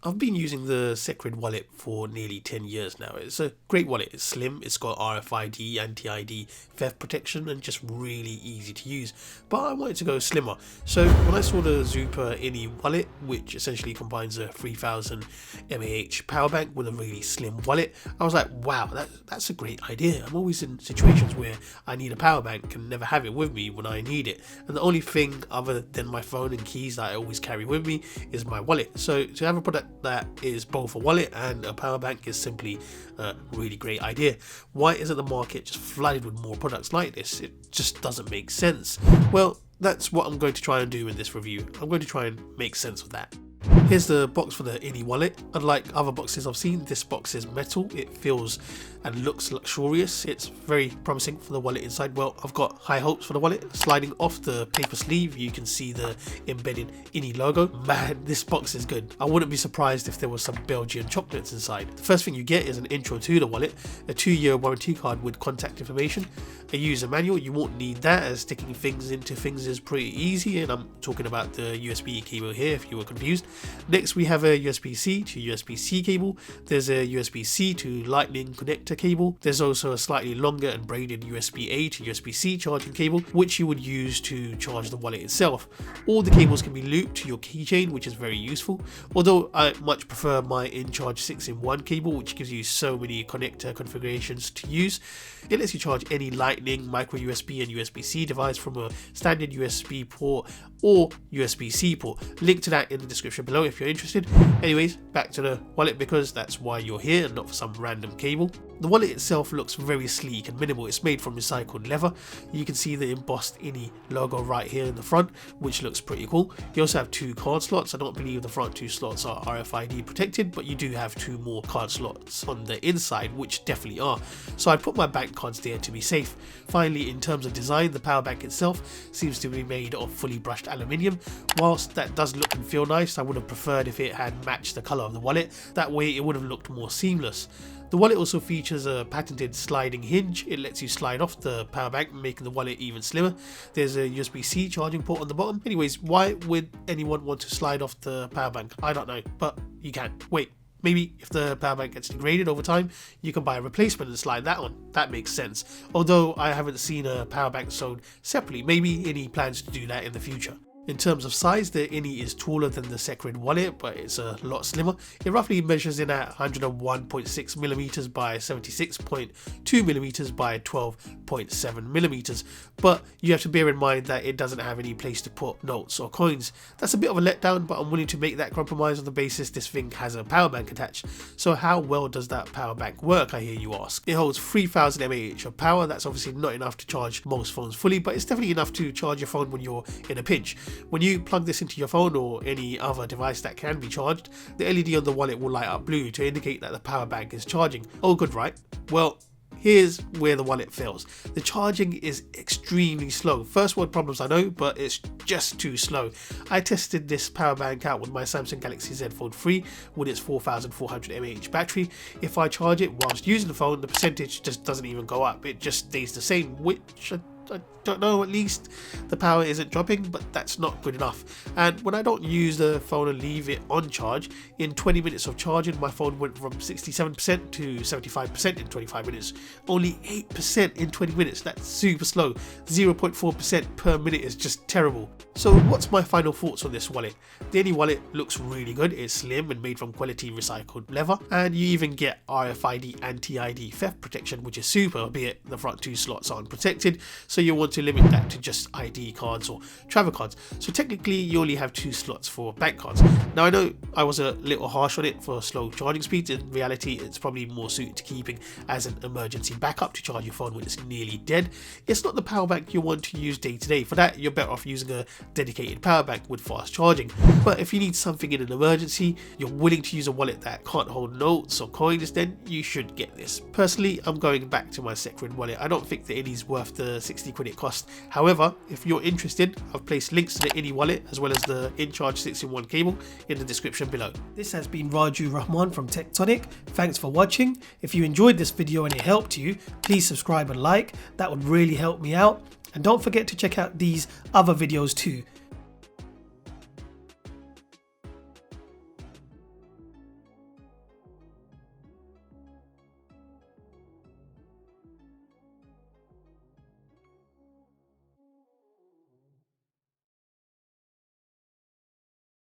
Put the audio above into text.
I've been using the INÉ Wallet for nearly 10 years now. It's a great wallet. It's slim, it's got RFID, anti-ID, theft protection, and just really easy to use. But I wanted to go slimmer. So when I saw the Super INE Wallet, which essentially combines a 3000 mAh power bank with a really slim wallet, I was like, wow, that's a great idea. I'm always in situations where I need a power bank and never have it with me when I need it. And the only thing other than my phone and keys that I always carry with me is my wallet. So to have a product that is both a wallet and a power bank is simply a really great idea. Why isn't the market just flooded with more products like this? It just doesn't make sense. Well, that's what I'm going to try and do in this review. I'm going to try and make sense of that. Here's the box for the INE Wallet. Unlike other boxes I've seen, this box is metal. It feels and looks luxurious. It's very promising for the wallet inside. Well, I've got high hopes for the wallet. Sliding off the paper sleeve, you can see the embedded INE logo. Man, this box is good. I wouldn't be surprised if there was some Belgian chocolates inside. The first thing you get is an intro to the wallet, a 2-year warranty card with contact information, a user manual. You won't need that, as sticking things into things is pretty easy, and I'm talking about the USB cable here if you were confused. Next we have a USB-C to USB-C cable. There's a USB-C to Lightning connector cable. There's also a slightly longer and braided USB-A to USB-C charging cable, which you would use to charge the wallet itself. All the cables can be looped to your keychain, which is very useful, although I much prefer my inCharge 6-in-1 cable, which gives you so many connector configurations to use. It lets you charge any Lightning, micro USB and USB-C device from a standard USB port or USB-C port. Link to that in the description below if you're interested. Anyways, back to the wallet, because that's why you're here and not for some random cable. The wallet itself looks very sleek and minimal. It's made from recycled leather. You can see the embossed INE logo right here in the front, which looks pretty cool. You also have 2 card slots. I don't believe the front 2 slots are RFID protected, but you do have 2 more card slots on the inside, which definitely are. So I put my bank cards there to be safe. Finally, in terms of design, the power bank itself seems to be made of fully brushed aluminium. Whilst that does look and feel nice, I would have preferred if it had matched the color of the wallet. That way it would have looked more seamless. The wallet also features a patented sliding hinge. It lets you slide off the power bank, making the wallet even slimmer. There's a USB-C charging port on the bottom. Anyways, why would anyone want to slide off the power bank? I don't know, but you can. Wait, maybe if the power bank gets degraded over time, you can buy a replacement and slide that on. That makes sense. Although I haven't seen a power bank sold separately. Maybe any plans to do that in the future. In terms of size, the INE is taller than the INÉ Wallet, but it's a lot slimmer. It roughly measures in at 101.6mm by 76.2mm by 12.7mm, but you have to bear in mind that it doesn't have any place to put notes or coins. That's a bit of a letdown, but I'm willing to make that compromise on the basis this thing has a power bank attached. So how well does that power bank work, I hear you ask? It holds 3000 mAh of power. That's obviously not enough to charge most phones fully, but it's definitely enough to charge your phone when you're in a pinch. When you plug this into your phone or any other device that can be charged, the LED on the wallet will light up blue to indicate that the power bank is charging. Oh good, right? Well, here's where the wallet fails. The charging is extremely slow. First world problems I know, but it's just too slow. I tested this power bank out with my Samsung Galaxy Z Fold 3 with its 4400 mAh battery. If I charge it whilst using the phone, the percentage just doesn't even go up. It just stays the same, which I don't know, at least the power isn't dropping, but that's not good enough. And when I don't use the phone and leave it on charge, in 20 minutes of charging, my phone went from 67% to 75% in 25 minutes. Only 8% in 20 minutes. That's super slow. 0.4% per minute is just terrible. So what's my final thoughts on this wallet? The INE Wallet looks really good. It's slim and made from quality recycled leather, and you even get RFID anti-ID theft protection, which is super, albeit the front 2 slots aren't protected, so you want to limit that to just ID cards or travel cards. So technically you only have 2 slots for bank cards. Now I know I was a little harsh on it for slow charging speeds. In reality, it's probably more suited to keeping as an emergency backup to charge your phone when it's nearly dead. It's not the power bank you want to use day to day. For that, you're better off using a dedicated power bank with fast charging. But if you need something in an emergency, you're willing to use a wallet that can't hold notes or coins, then you should get this. Personally, I'm going back to my INÉ Wallet. I don't think the INE's worth the 60 quid it cost. However, if you're interested, I've placed links to the INE Wallet as well as the inCharge 6-in-1 cable in the description below. This has been Raju Rahman from Tectonic. Thanks for watching. If you enjoyed this video and it helped you, please subscribe and like. That would really help me out. And don't forget to check out these other videos too.